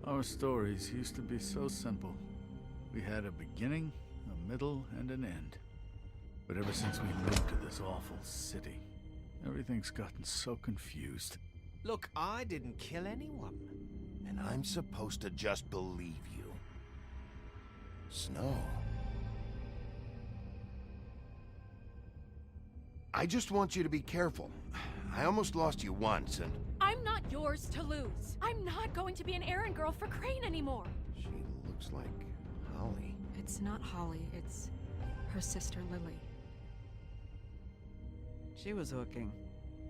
Our stories used to be so simple. We had a beginning, a middle, and an end. But ever since we moved to this awful city, everything's gotten so confused. Look, I didn't kill anyone. And I'm supposed to just believe you. Snow. I just want you to be careful. I almost lost you once, and... I'm not yours to lose. I'm not going to be an errand girl for Crane anymore. She looks like Holly. It's not Holly, it's her sister Lily. She was hooking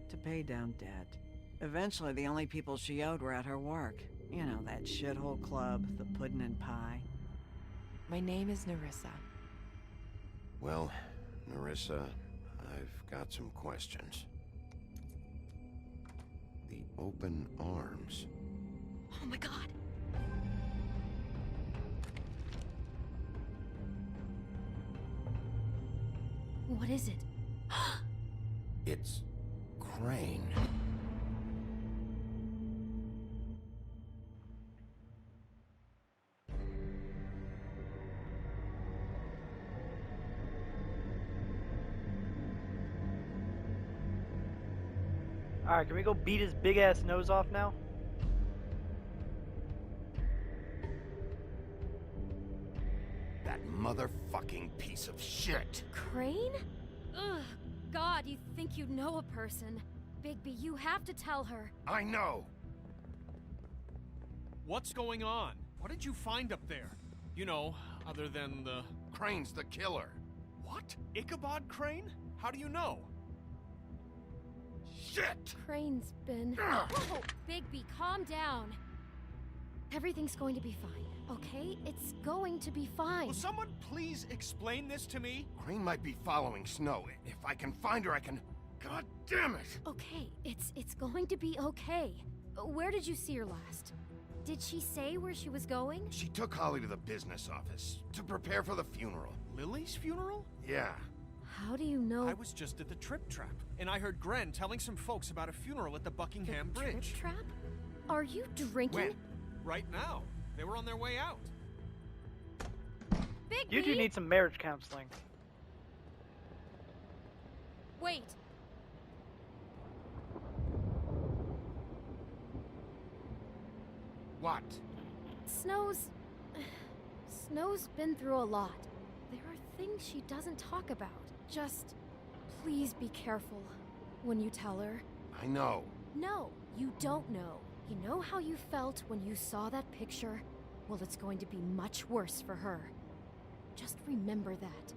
to pay down debt. Eventually, the only people she owed were at her work. You know, that shithole club, the Puddin' and Pie. My name is Nerissa. Well, Nerissa, I've got some questions. The open arms. Oh my god. What is it? It's Crane. Alright, can we go beat his big ass nose off now? That motherfucking piece of shit. Crane? Ugh, God, you think you know a person. Bigby, you have to tell her. I know. What's going on? What did you find up there? You know, other than the... Crane's the killer. What? Ichabod Crane? How do you know? Shit! Crane's been... Whoa! Bigby, calm down. Everything's going to be fine, okay? It's going to be fine. Will someone please explain this to me? Crane might be following Snow. If I can find her, I can... God damn it! Okay, it's going to be okay. Where did you see her last? Did she say where she was going? She took Holly to the business office to prepare for the funeral. Lily's funeral? Yeah. How do you know? I was just at the Trip Trap, and I heard Gren telling some folks about a funeral at the Buckingham The Bridge. Trip Trap? Are you drinking? When? Right now. They were on their way out. Bigby! You two need some marriage counseling. Wait. What? Snow's been through a lot. There are things she doesn't talk about. Just please be careful when you tell her. I know. No, you don't know. You know how you felt when you saw that picture? Well, it's going to be much worse for her. Just remember that.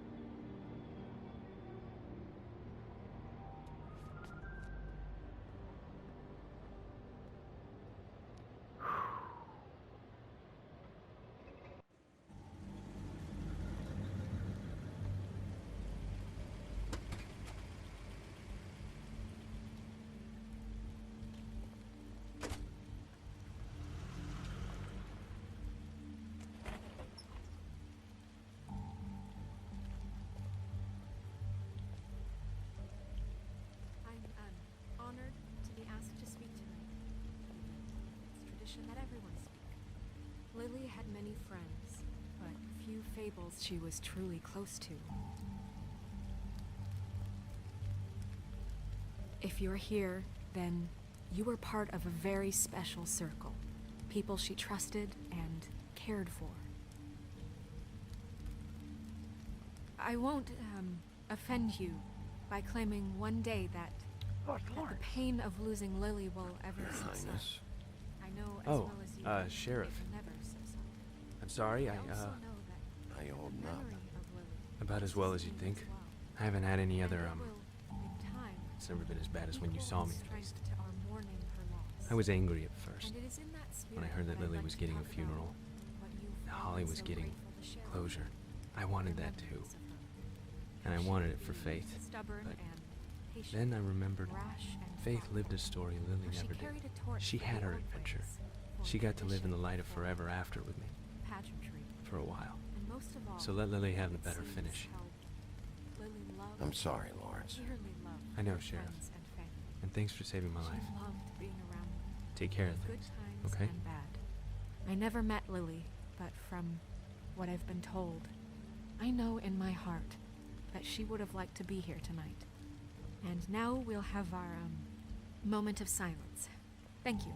I'm honored to be asked to speak tonight. It's tradition that everyone speak. Lily had many friends, but few fables she was truly close to. If you're here, then you were part of a very special circle. People she trusted and cared for. I won't, offend you by claiming one day that the pain of losing Lily will ever subside. Highness. I know as Oh, well as you Sheriff. it will never subside. I'm sorry, I also know that I hold the up. memory of Lily about as well as you'd think. as well. I haven't had any And other, it will, in time, it's never been as bad as when you equal saw in me, at strength least. to our mourning her loss. I was angry at first, And it is in that when I spirit heard that I'd Lily like was to getting a talk about funeral. what you've And been Holly was so getting grateful to share with closure. me. I wanted Your that too, memories of her. and I wanted it for Faith. Stubborn But and patient, then I remembered rash and Faith thoughtful. lived a story Lily For she never did. carried a torch She for had the her old adventure. ways, for She got to live in the tradition, light of for forever after with me, pageantry, for a while. and most of all, So let Lily have the it better seems finish. how Lily loved I'm sorry, Lawrence. dearly loved I know, her Sheriff. friends and family. And thanks for saving my She life. loved being around them. Take care of Good things, times okay? and bad. I never met Lily, but from what I've been told, I know in my heart that she would have liked to be here tonight. And now we'll have our, moment of silence. Thank you.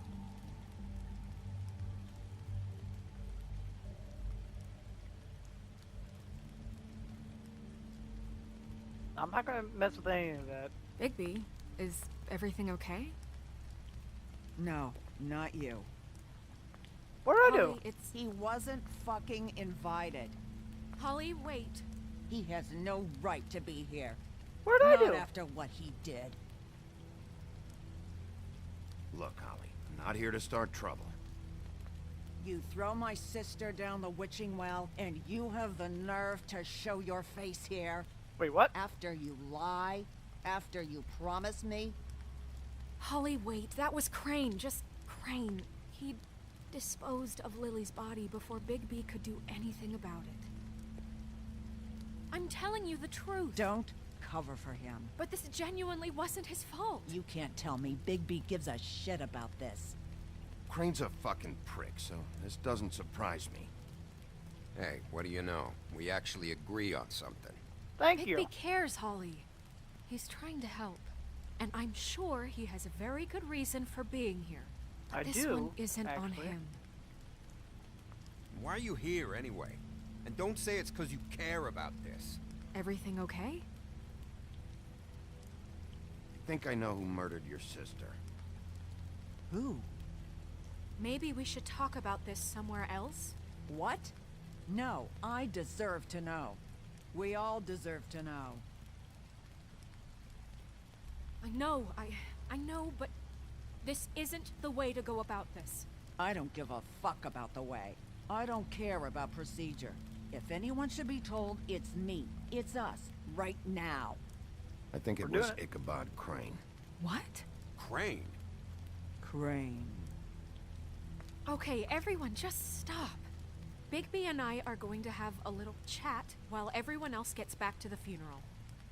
I'm not gonna mess with any of that. Bigby, is everything okay? No, not you. What did I do? Holly, it's... He wasn't fucking invited. Holly, wait. He has no right to be here. What did I Not do? after what he did. Look, Holly, I'm not here to start trouble. You throw my sister down the witching well, and you have the nerve to show your face here? Wait, what? After you lie? After you promise me? Holly, wait. That was Crane. Just Crane. He disposed of Lily's body before Bigby could do anything about it. I'm telling you the truth. Don't cover for him. But this genuinely wasn't his fault. You can't tell me Bigby gives a shit about this. Crane's a fucking prick, so this doesn't surprise me. Hey, what do you know? We actually agree on something. Thank you. Bigby cares, Holly. He's trying to help. And I'm sure he has a very good reason for being here. But I this do, one isn't on actually. him. Why are you here anyway? And don't say it's because you care about this. Everything okay? I think I know who murdered your sister. Who? Maybe we should talk about this somewhere else? What? No, I deserve to know. We all deserve to know. I know, but this isn't the way to go about this. I don't give a fuck about the way. I don't care about procedure. If anyone should be told, it's me. It's us. Right now. I think it We're was doing it. Ichabod Crane. What? Crane? Crane. Okay, everyone, just stop. Bigby and I are going to have a little chat while everyone else gets back to the funeral.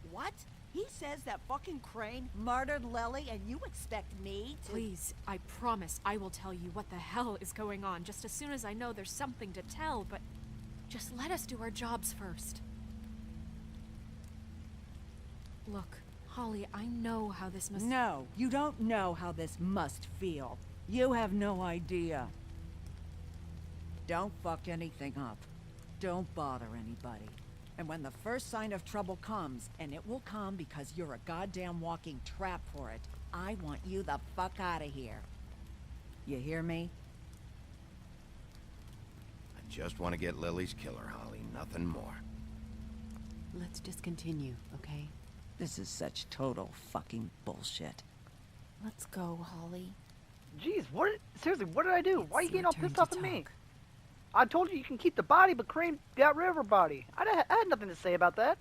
What? He says that fucking Crane murdered Lily and you expect me to— Please, I promise I will tell you what the hell is going on just as soon as I know there's something to tell, but just let us do our jobs first. Look, Holly, I know how this must— No, you don't know how this must feel. You have no idea. Don't fuck anything up. Don't bother anybody. And when the first sign of trouble comes, and it will come because you're a goddamn walking trap for it, I want you the fuck out of here. You hear me? I just want to get Lily's killer, Holly. Nothing more. Let's just continue, okay? This is such total fucking bullshit. Let's go, Holly. Jeez, what? Seriously, what did I do? Why are you It's getting your all turn pissed to off at me? talk. I told you can keep the body, but Crane got rid of her body. I had nothing to say about that.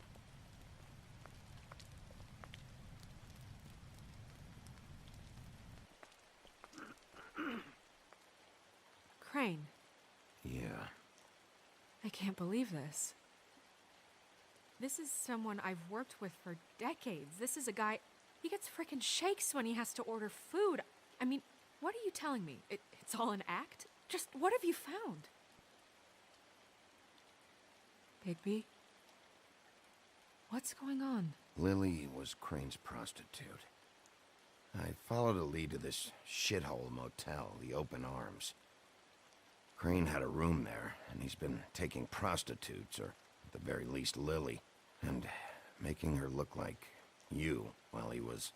Crane, Yeah. I can't believe this. This is someone I've worked with for decades. This is a guy, he gets frickin' shakes when he has to order food. I mean, what are you telling me? It's all an act? Just what have you found? Bigby? What's going on? Lily was Crane's prostitute. I followed a lead to this shithole motel, the Open Arms. Crane had a room there, and he's been taking prostitutes, or at the very least Lily, and making her look like you while he was,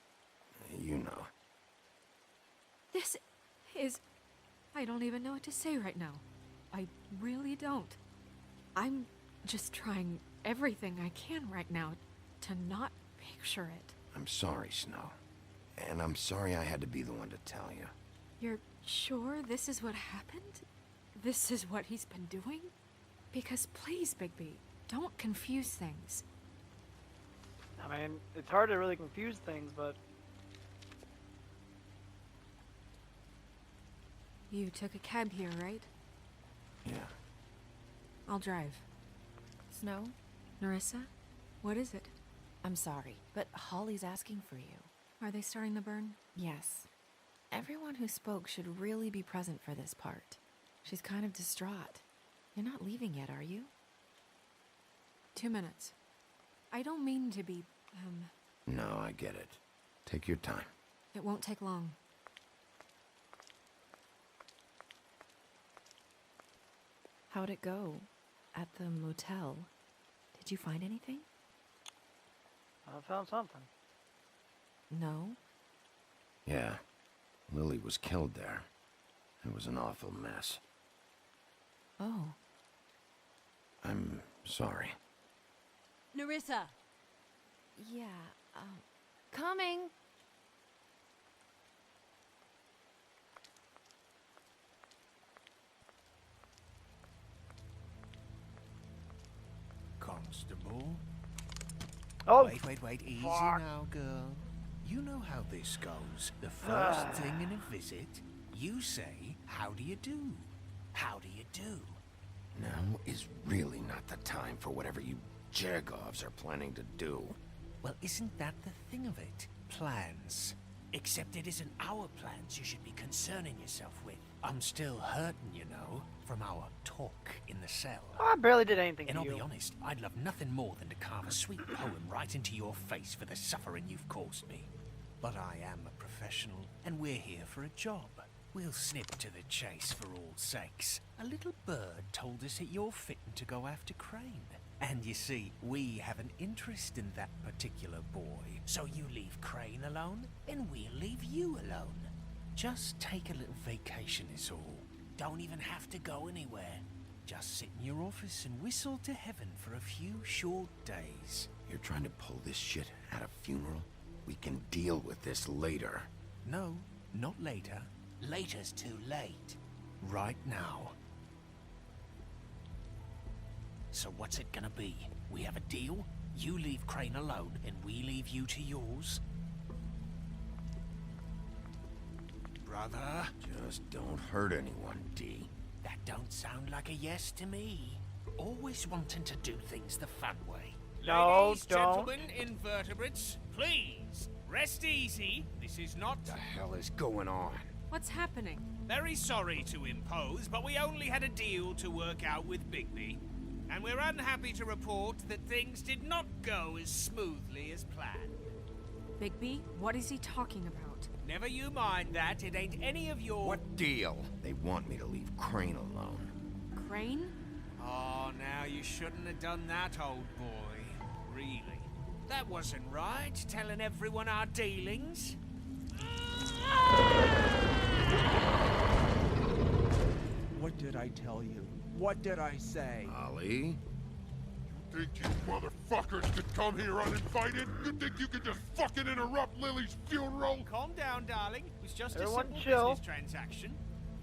you know. This is... I don't even know what to say right now. I really don't. I'm just trying everything I can right now to not picture it. I'm sorry, Snow. And I'm sorry I had to be the one to tell you. You're sure this is what happened? This is what he's been doing? Because please, Bigby, don't confuse things. I mean, it's hard to really confuse things, but You took a cab here, right? Yeah. I'll drive. Snow, Narissa? What is it? I'm sorry, but Holly's asking for you. Are they starting the burn? Yes. Everyone who spoke should really be present for this part. She's kind of distraught. You're not leaving yet, are you? 2 minutes. I don't mean to be, No, I get it. Take your time. It won't take long. How'd it go? At the motel? Did you find anything? I found something. No? Yeah. Lily was killed there. It was an awful mess. Oh. I'm sorry. Nerissa! Yeah, coming! Constable? Oh, Wait, easy fuck. now, girl. You know how this goes. The first thing in a visit, you say, how do you do? How do you do? Now is really not the time for whatever you Jergovs are planning to do. Well, isn't that the thing of it? Plans. Except it isn't our plans you should be concerning yourself with. I'm still hurting, you know, from our talk in the cell. I barely did anything And to I'll you. be honest, I'd love nothing more than to carve a sweet poem right into your face for the suffering you've caused me. But I am a professional, and we're here for a job. We'll snip to the chase for all sakes. A little bird told us that you're fitting to go after Crane. And you see, we have an interest in that particular boy. So you leave Crane alone, and we'll leave you alone. Just take a little vacation is all. Don't even have to go anywhere. Just sit in your office and whistle to heaven for a few short days. You're trying to pull this shit at a funeral? We can deal with this later. No, not later. Later's too late. Right now. So what's it gonna be? We have a deal? You leave Crane alone, and we leave you to yours? Brother? Just don't hurt anyone, D. That don't sound like a yes to me. Always wanting to do things the fun way. No, Ladies, don't. gentlemen, invertebrates, please, rest easy. This is not... What the hell is going on? What's happening? Very sorry to impose, but we only had a deal to work out with Bigby. And we're unhappy to report that things did not go as smoothly as planned. Bigby, what is he talking about? Never you mind that, it ain't any of your... What deal? They want me to leave Crane alone. Crane? Oh, now you shouldn't have done that, old boy. Really. That wasn't right, telling everyone our dealings. What did I tell you? What did I say? Ollie? Think you motherfuckers could come here uninvited? You think you could just fucking interrupt Lily's funeral? Calm down, darling. It was just Everyone a simple chill. business transaction.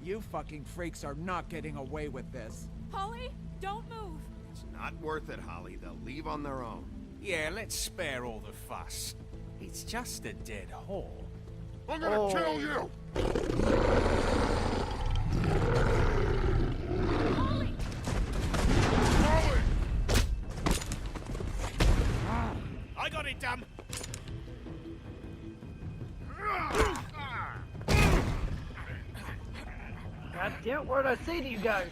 You fucking freaks are not getting away with this. Holly, don't move! It's not worth it, Holly. They'll leave on their own. Yeah, let's spare all the fuss. It's just a dead hole. I'm gonna Oh. kill you! Holly! Holly! I got it, damn. God damn it, what did I say to you guys?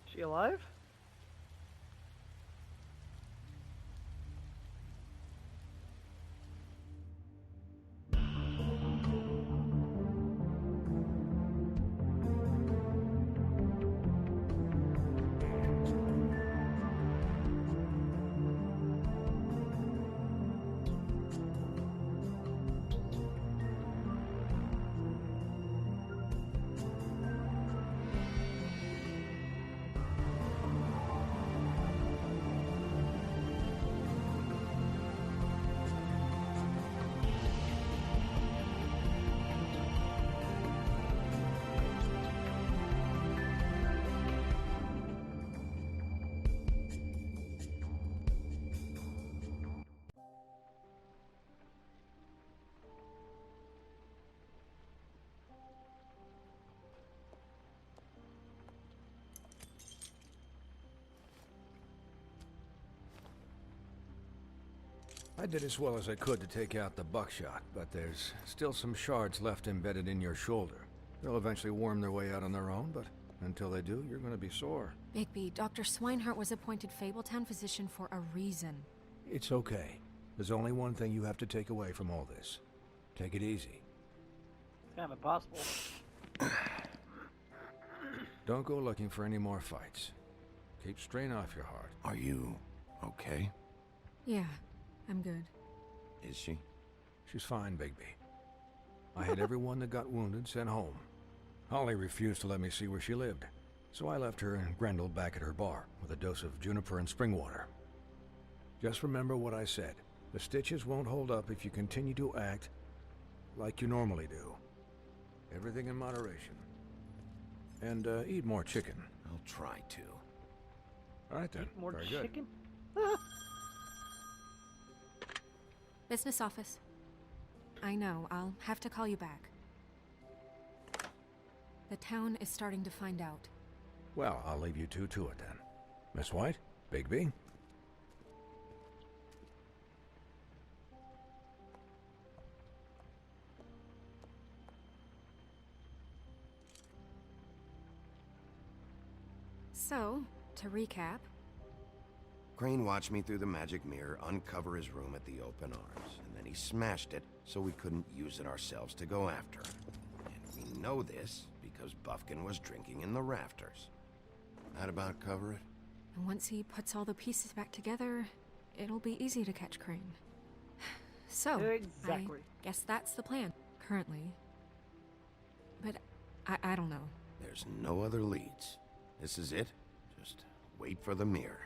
She alive? I did as well as I could to take out the buckshot, but there's still some shards left embedded in your shoulder. They'll eventually worm their way out on their own, but until they do, you're gonna be sore. Bigby, Dr. Sweinhart was appointed Fabletown physician for a reason. It's okay. There's only one thing you have to take away from all this. Take it easy. It's kind of impossible. Don't go looking for any more fights. Keep strain off your heart. Are you okay? Yeah, I'm good. Is she? She's fine, Bigby. I had everyone that got wounded sent home. Holly refused to let me see where she lived, so I left her and Grendel back at her bar with a dose of juniper and spring water. Just remember what I said. The stitches won't hold up if you continue to act like you normally do. Everything in moderation. And eat more chicken. I'll try to. All right then. Eat more Very chicken? Business office. I know, I'll have to call you back. The town is starting to find out. good. Well, I'll leave you two to it then. Miss White, Bigby. So, to recap, Crane watched me through the magic mirror uncover his room at the open arms, and then he smashed it so we couldn't use it ourselves to go after him. And we know this because Buffkin was drinking in the rafters. That about cover it? and once he puts all the pieces back together, it'll be easy to catch Crane. So, Exactly. I guess that's the plan, currently. But I don't know. There's no other leads. This is it. Just wait for the mirror.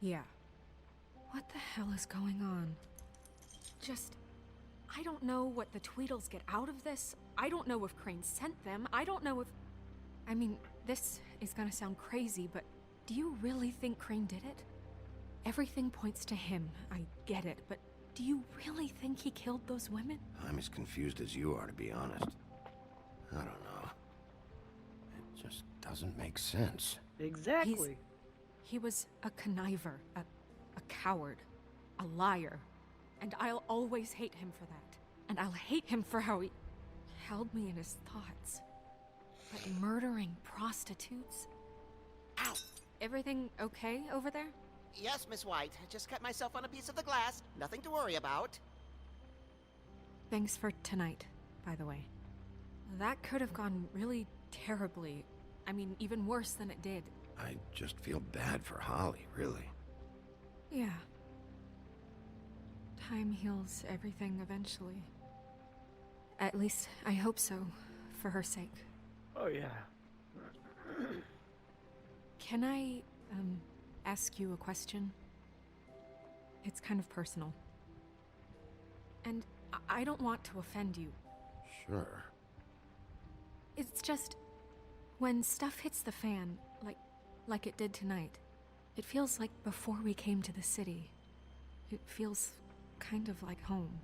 Yeah. What the hell is going on? I don't know what the Tweedles get out of this. I don't know if Crane sent them. I don't know if... I mean, this is gonna sound crazy, but do you really think Crane did it? Everything points to him. I get it, but do you really think he killed those women? I'm as confused as you are, to be honest. I don't know. It just doesn't make sense. Exactly. He was a conniver, a coward, a liar. And I'll always hate him for that. And I'll hate him for how he held me in his thoughts. But murdering prostitutes? Ow! Everything okay over there? Yes, Miss White. I just cut myself on a piece of the glass. Nothing to worry about. Thanks for tonight, by the way. That could have gone really terribly. I mean, even worse than it did. I just feel bad for Holly, really. Yeah. Time heals everything eventually. At least, I hope so, for her sake. Oh, yeah. Can I, ask you a question? It's kind of personal. And I don't want to offend you. Sure. It's just, when stuff hits the fan, like it did tonight, it feels like before we came to the city. It feels kind of like home.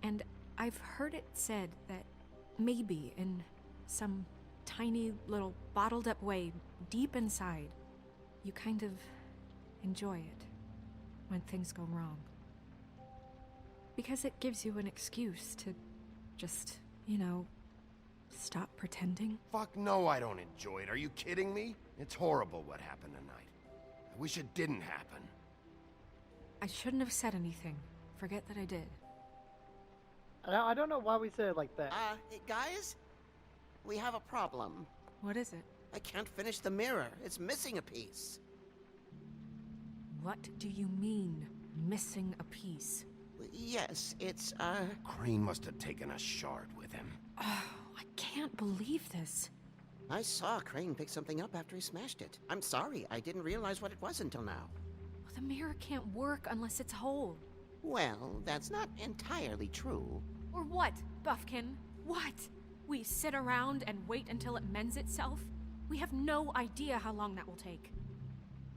And I've heard it said that maybe in some tiny little bottled up way deep inside, you kind of enjoy it when things go wrong. Because it gives you an excuse to just, stop pretending. Fuck no, I don't enjoy it. Are you kidding me? It's horrible what happened tonight. I wish it didn't happen. I shouldn't have said anything. Forget that I did. I don't know why we said it like that. Guys? We have a problem. What is it? I can't finish the mirror. It's missing a piece. What do you mean, missing a piece? Yes, it's, Crane must have taken a shard with him. Oh, I can't believe this. I saw Crane pick something up after he smashed it. I'm sorry, I didn't realize what it was until now. The mirror can't work unless it's whole. Well, that's not entirely true. Or what, Buffkin? What? We sit around and wait until it mends itself? We have no idea how long that will take.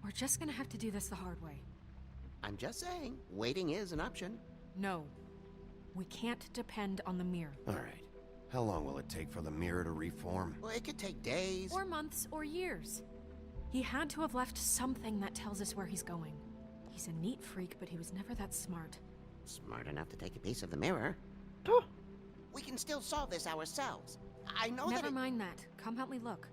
We're just gonna have to do this the hard way. I'm just saying, waiting is an option. No. We can't depend on the mirror. All right. How long will it take for the mirror to reform? Well, it could take days. Or months, or years. He had to have left something that tells us where he's going. He's a neat freak, but he was never that smart. Smart enough to take a piece of the mirror. We can still solve this ourselves. I know Never that mind that. Come help me look.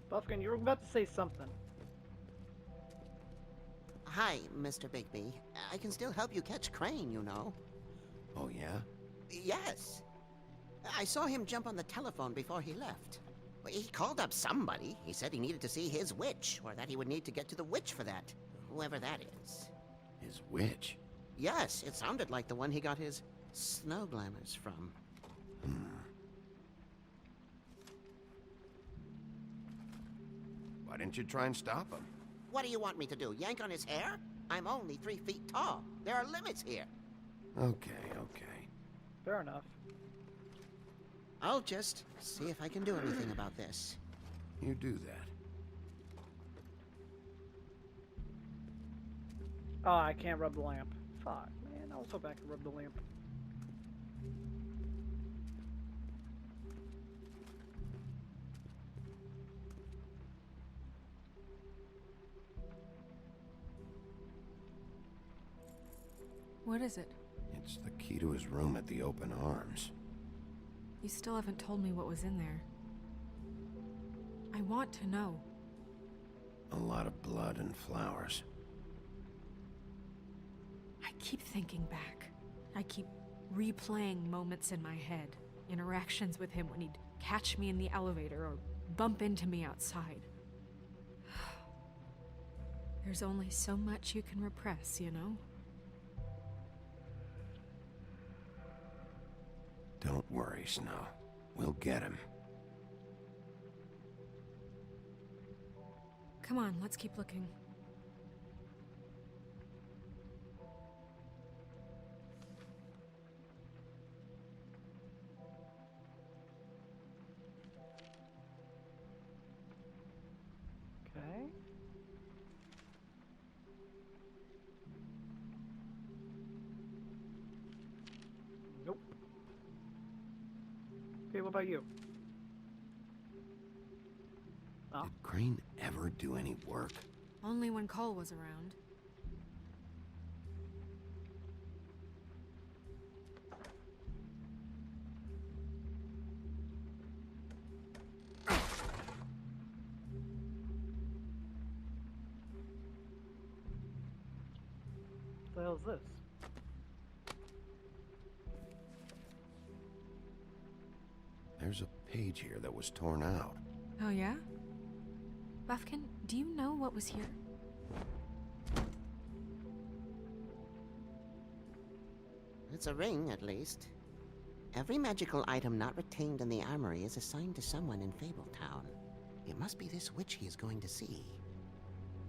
Buffkin, you were about to say something. Hi, Mr. Bigby. I can still help you catch Crane, you know. Oh, yeah? Yes. I saw him jump on the telephone before he left. He called up somebody. He said he needed to see his witch, or that he would need to get to the witch for that. Whoever that is. His witch? Yes, it sounded like the one he got his snow glamours from. Why didn't you try and stop him? What do you want me to do, yank on his hair? I'm only 3 feet tall. There are limits here. Okay. Fair enough. I'll just see if I can do anything about this. You do that. Oh, I can't rub the lamp. Fuck, man. I was hoping I could rub the lamp. What is it? It's the key to his room at the Open Arms. You still haven't told me what was in there. I want to know. A lot of blood and flowers. I keep thinking back. I keep replaying moments in my head. Interactions with him when he'd catch me in the elevator or bump into me outside. There's only so much you can repress, you know? Don't worry, Snow. We'll get him. Come on, let's keep looking. Okay. Nope. Okay, what about you? Oh. Did Crane ever do any work? Only when Cole was around. What the hell is this? There's a page here that was torn out. Oh yeah? Buffkin, do you know what was here? It's a ring, at least. Every magical item not retained in the armory is assigned to someone in Fabletown. It must be this witch he is going to see.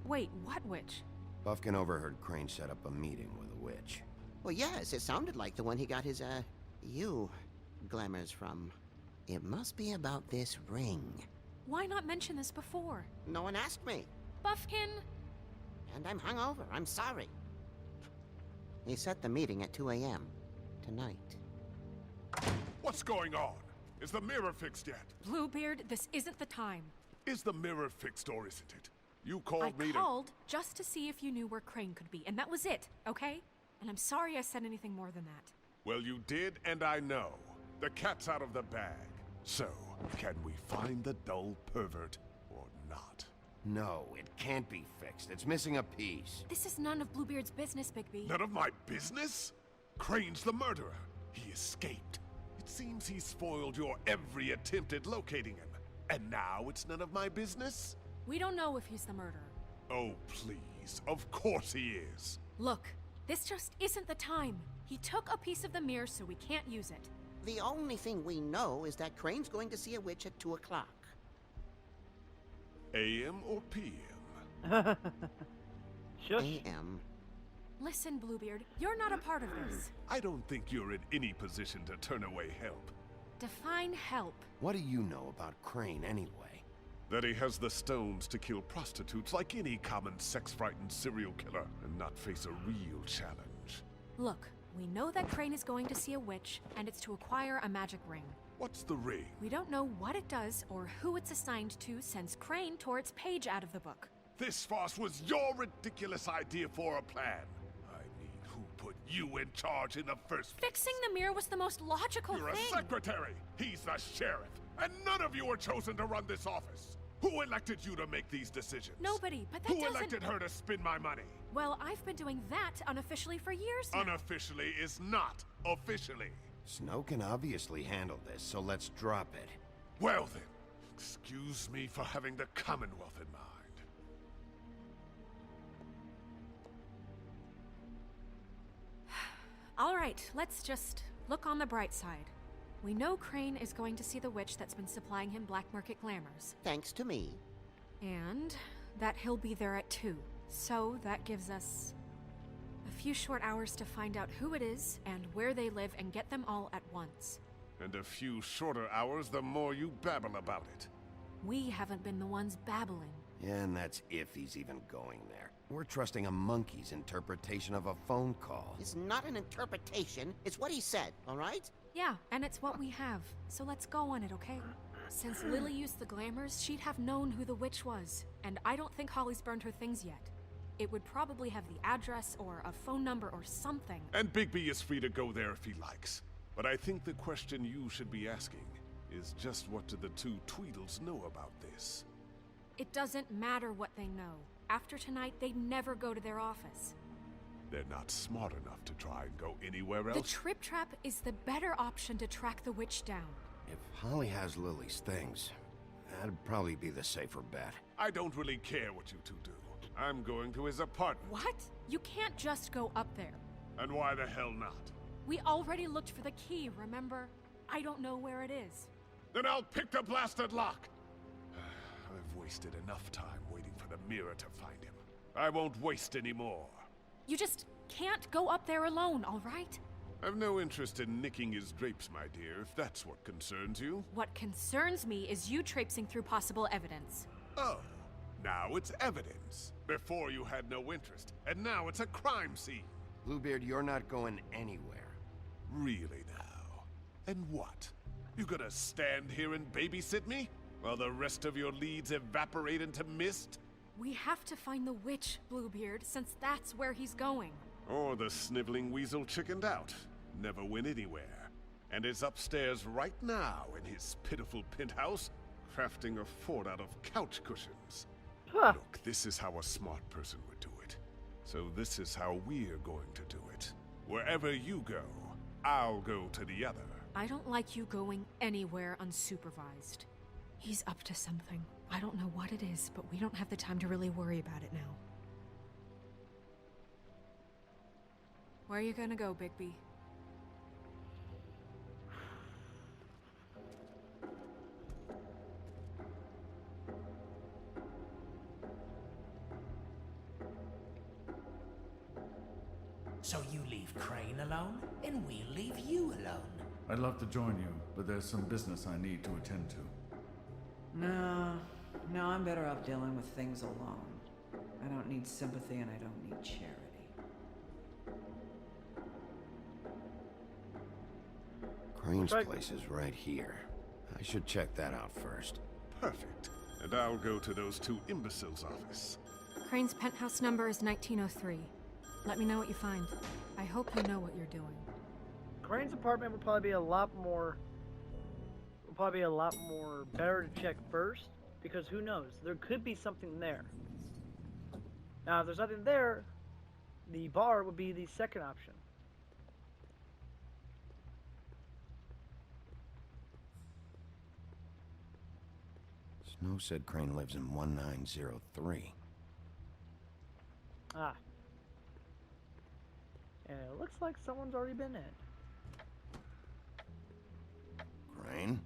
Wait, what witch? Buffkin overheard Crane set up a meeting with a witch. Well, yes, it sounded like the one he got his, glamours from. It must be about this ring. Why not mention this before? No one asked me. Buffkin! And I'm hungover. I'm sorry. He set the meeting at 2 a.m. tonight. What's going on? Is the mirror fixed yet? Bluebeard, this isn't the time. Is the mirror fixed or isn't it? You called me I called just to see if you knew where Crane could be, and that was it, okay? And I'm sorry I said anything more than that. Well, you did, and I know. The cat's out of the bag. So, can we find the dull pervert or not? No, it can't be fixed. It's missing a piece. This is none of Bluebeard's business, Bigby. None of my business? Crane's the murderer. He escaped. It seems he spoiled your every attempt at locating him. And now it's none of my business? We don't know if he's the murderer. Oh, please. Of course he is. Look, this just isn't the time. He took a piece of the mirror, so we can't use it. The only thing we know is that Crane's going to see a witch at 2 o'clock. AM or PM? Shush. AM. Listen, Bluebeard, you're not a part of this. I don't think you're in any position to turn away help. Define help. What do you know about Crane anyway? That he has the stones to kill prostitutes like any common sex-frightened serial killer and not face a real challenge. Look, we know that Crane is going to see a witch, and it's to acquire a magic ring. What's the ring? We don't know what it does or who it's assigned to since Crane tore its page out of the book. This farce was your ridiculous idea for a plan. I mean, who put you in charge in the first place? Fixing the mirror was the most logical You're thing. a secretary. He's the sheriff. And none of you were chosen to run this office. Who elected you to make these decisions? Nobody, but that Who doesn't... elected her to spend my money? Well, I've been doing that unofficially for years now. Unofficially is not officially. Snow can obviously handle this, so let's drop it. Well then, excuse me for having the Commonwealth in mind. All right, let's just look on the bright side. We know Crane is going to see the witch that's been supplying him black market glamours. Thanks to me. And that he'll be there at 2. So that gives us a few short hours to find out who it is and where they live and get them all at once. And a few shorter hours the more you babble about it. We haven't been the ones babbling. Yeah, and that's if he's even going there. We're trusting a monkey's interpretation of a phone call. It's not an interpretation, it's what he said, all right? Yeah, and it's what we have. So let's go on it, okay? Since Lily used the glamours, she'd have known who the witch was. And I don't think Holly's burned her things yet. It would probably have the address or a phone number or something. And Bigby is free to go there if he likes. But I think the question you should be asking is just what do the two Tweedles know about this? It doesn't matter what they know. After tonight, they'd never go to their office. They're not smart enough to try and go anywhere else. The Trip Trap is the better option to track the witch down. If Holly has Lily's things, that'd probably be the safer bet. I don't really care what you two do. I'm going to his apartment. What? You can't just go up there. And why the hell not? We already looked for the key, remember? I don't know where it is. Then I'll pick the blasted lock! I've wasted enough time waiting for the mirror to find him. I won't waste any more. You just can't go up there alone, all right? I've no interest in nicking his drapes, my dear, if that's what concerns you. What concerns me is you traipsing through possible evidence. Oh, now it's evidence. Before you had no interest, and now it's a crime scene. Bluebeard, you're not going anywhere. Really now? And what? You gonna stand here and babysit me? While the rest of your leads evaporate into mist? We have to find the witch, Bluebeard, since that's where he's going. Or the sniveling weasel chickened out. Never went anywhere. And is upstairs right now in his pitiful penthouse, crafting a fort out of couch cushions. Huh. Look, this is how a smart person would do it. So this is how we're going to do it. Wherever you go, I'll go to the other. I don't like you going anywhere unsupervised. He's up to something. I don't know what it is, but we don't have the time to really worry about it now. Where are you gonna go, Bigby? So you leave Crane alone, and we'll leave you alone. I'd love to join you, but there's some business I need to attend to. No, I'm better off dealing with things alone. I don't need sympathy and I don't need charity. Crane's place is right here. I should check that out first. Perfect. And I'll go to those two imbeciles' office. Crane's penthouse number is 1903. Let me know what you find. I hope you know what you're doing. Crane's apartment would probably be a lot more better to check first, because who knows? There could be something there. Now, if there's nothing there, the bar would be the second option. Snow said Crane lives in 1903. Ah. And it looks like someone's already been in. Crane?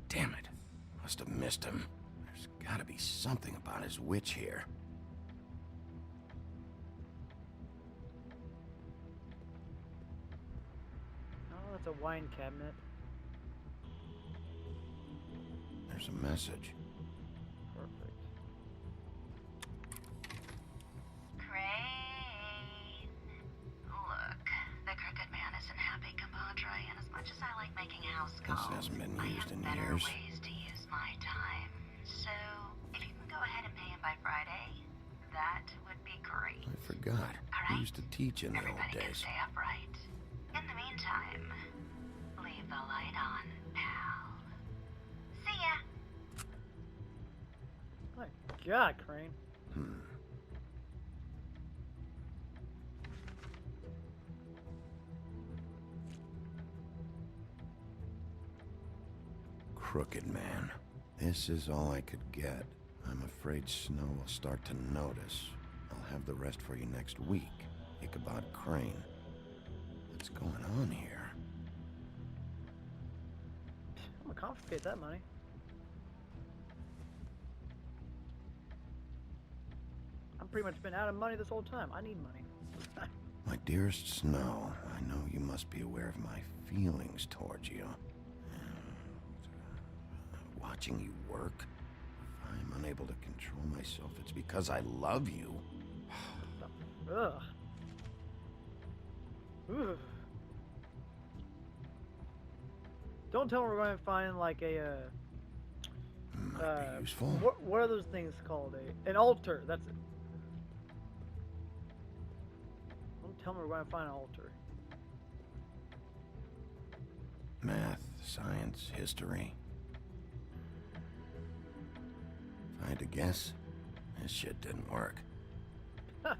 Damn it. Must have missed him. There's gotta be something about his witch here. Oh, that's a wine cabinet. There's a message. Perfect. Crane. Look, the Crooked Man isn't happy, compadre, and as much as I like making house calls, hasn't been I used have in better years. ways to use my time. So, if you can go ahead and pay him by Friday, that would be great. I forgot. I used to teach in the old Everybody can days. stay upright. In the meantime, leave the light on, pal. See ya! My God, Crane. Crooked Man. This is all I could get. I'm afraid Snow will start to notice. I'll have the rest for you next week. Ichabod Crane. What's going on here? I'm gonna confiscate that money. I've pretty much been out of money this whole time. I need money. My dearest Snow, I know you must be aware of my feelings towards you. Watching you work, if I'm unable to control myself, it's because I love you. Ugh. Ugh. Don't tell me we're going to find like a Might be useful. What are those things called? An altar. That's it. Don't tell me we're going to find an altar. Math, science, history. If I had to guess, this shit didn't work. Huh.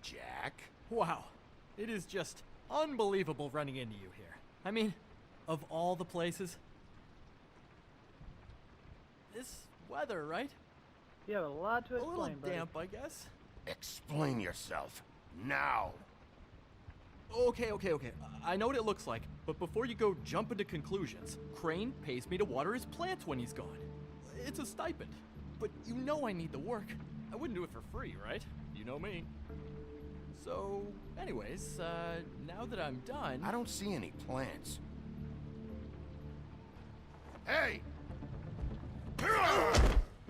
Jack? Wow, it is just unbelievable running into you here. I mean, of all the places. This weather, right? You have a lot to A explain, little buddy. damp, I guess. Explain yourself. Now. Okay. I know what it looks like, but before you go jump into conclusions, Crane pays me to water his plants when he's gone. It's a stipend, but you know I need the work. I wouldn't do it for free, right? You know me. So, anyways, now that I'm done... I don't see any plants. Hey!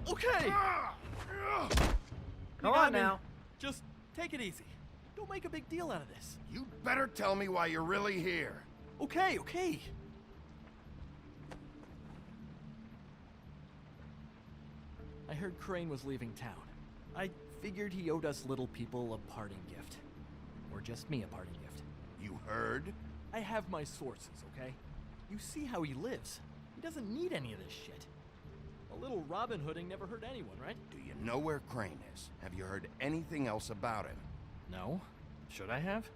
Okay! Come on now. Just take it easy. Don't make a big deal out of this. You better tell me why you're really here. Okay. I heard Crane was leaving town. I figured he owed us little people a parting gift. Or just me a parting gift. You heard? I have my sources, okay? You see how he lives. He doesn't need any of this shit. A little Robin Hooding never hurt anyone, right? Do you know where Crane is? Have you heard anything else about him? No. Should I have?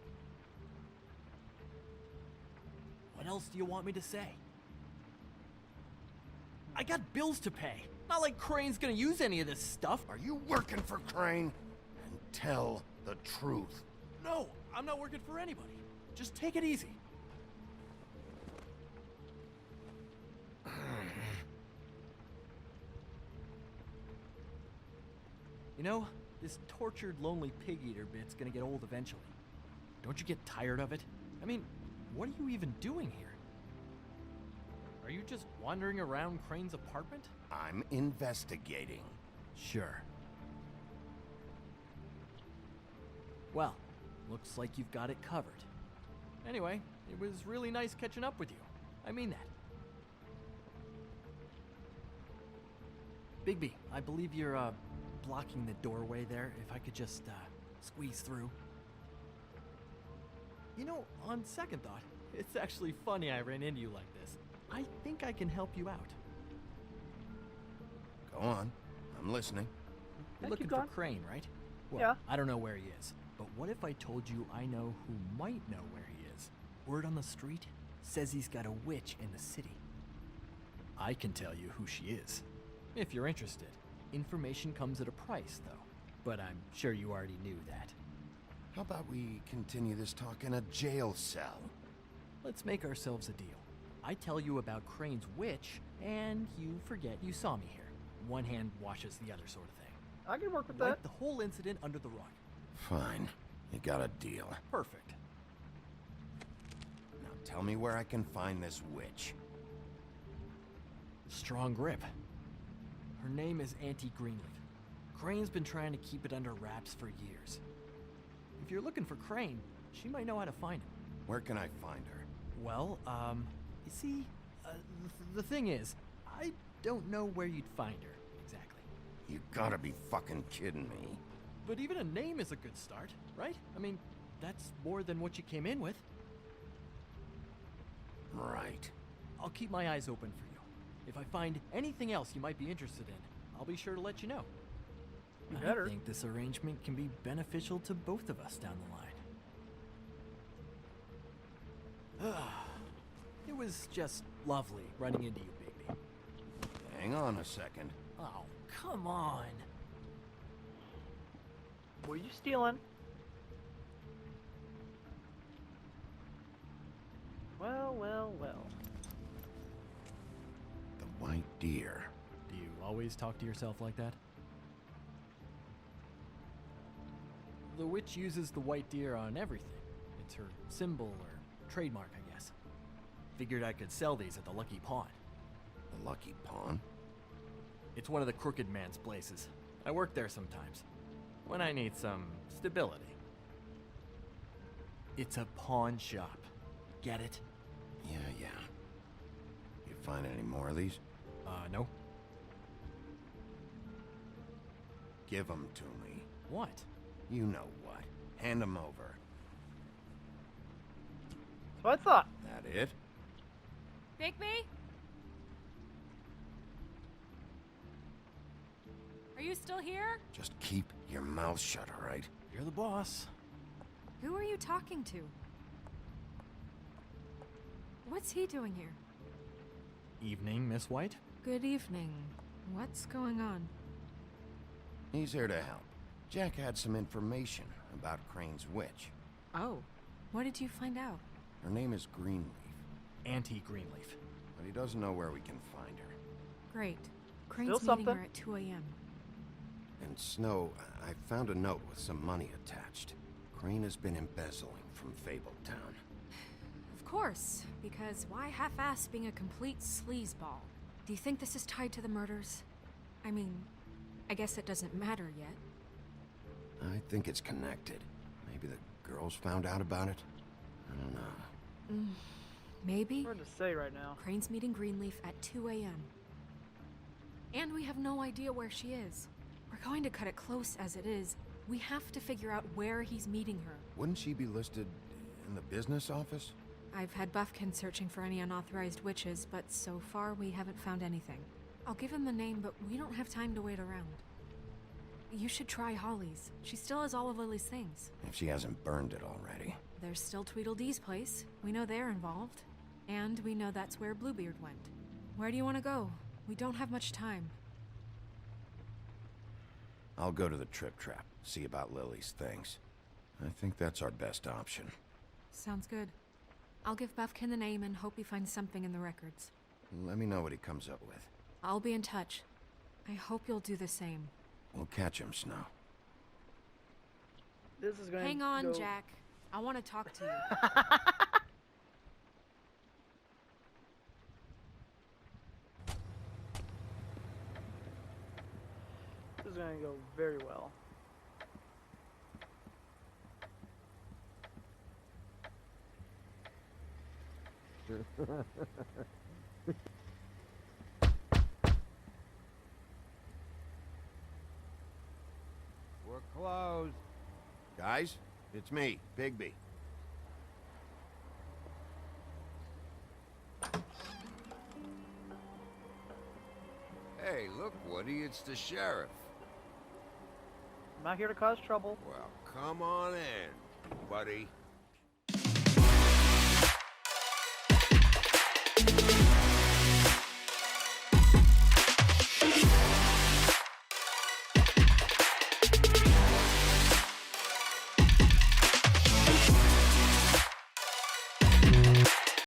What else do you want me to say? I got bills to pay. Not like Crane's gonna use any of this stuff. Are you working for Crane? And tell the truth. No, I'm not working for anybody. Just take it easy. You know, this tortured, lonely pig-eater bit's gonna get old eventually. Don't you get tired of it? I mean, what are you even doing here? Are you just wandering around Crane's apartment? I'm investigating. Sure. Well, looks like you've got it covered. Anyway, it was really nice catching up with you. I mean that. Bigby, I believe you're, blocking the doorway there. If I could just, squeeze through. You know, on second thought, it's actually funny I ran into you like this. I think I can help you out. Go on. I'm listening. You're looking for Crane, right? Well, Yeah. I don't know where he is, but what if I told you I know who might know where he is? Word on the street says he's got a witch in the city. I can tell you who she is, if you're interested. Information comes at a price, though. but I'm sure you already knew that. How about we continue this talk in a jail cell? Let's make ourselves a deal. I tell you about Crane's witch, and you forget you saw me here. One hand washes the other sort of thing. I can work with Wipe that. the whole incident under the rug. Fine. You got a deal. Perfect. Now tell me where I can find this witch. Strong grip. Her name is Auntie Greenleaf. Crane's been trying to keep it under wraps for years. If you're looking for Crane, she might know how to find him. Where can I find her? Well, you see, the thing is, I don't know where you'd find her, exactly. You gotta be fucking kidding me. But even a name is a good start, right? I mean, that's more than what you came in with. Right. I'll keep my eyes open for you. If I find anything else you might be interested in, I'll be sure to let you know. You better. I think this arrangement can be beneficial to both of us down the line. It was just lovely running into you, Bigby. Hang on a second. Oh, come on. Were you stealing? Well, well, well. The white deer. Do you always talk to yourself like that? The witch uses the white deer on everything. It's her symbol or trademark, I guess. Figured I could sell these at the Lucky Pawn. The Lucky Pawn? It's one of the crooked man's places. I work there sometimes, when I need some stability. It's a pawn shop. Get it? Yeah. You find any more of these? No. Give them to me. What? You know what. Hand them over. That's what I thought. That it? Bigby? Are you still here? Just keep your mouth shut, all right? You're the boss. Who are you talking to? What's he doing here? Evening, Miss White. Good evening. What's going on? He's here to help. Jack had some information about Crane's witch. Oh, what did you find out? Her name is Greenleaf. Auntie Greenleaf. But he doesn't know where we can find her. Great. Crane's Still meeting something. her at 2 a.m. And Snow, I found a note with some money attached. Crane has been embezzling from Fabletown. Of course, because why half-ass being a complete sleazeball? Do you think this is tied to the murders? I mean, I guess it doesn't matter yet. I think it's connected. Maybe the girls found out about it? I don't know. Maybe. Hard to say right now. Crane's meeting Greenleaf at 2 a.m. And we have no idea where she is. We're going to cut it close as it is. We have to figure out where he's meeting her. Wouldn't she be listed in the business office? I've had Buffkin searching for any unauthorized witches, but so far we haven't found anything. I'll give him the name, but we don't have time to wait around. You should try Holly's. She still has all of Lily's things. If she hasn't burned it already. There's still Tweedledee's place. We know they're involved. And we know that's where Bluebeard went. Where do you want to go? We don't have much time. I'll go to the Trip Trap, see about Lily's things. I think that's our best option. Sounds good. I'll give Buffkin the name and hope he finds something in the records. Let me know what he comes up with. I'll be in touch. I hope you'll do the same. We'll catch him, Snow. This is going to Hang on, go... Jack. I want to talk to you. This is going to go very well. We're closed. Guys, it's me, Bigby. Hey, look, Woody, it's the sheriff. I'm not here to cause trouble. Well, come on in, buddy.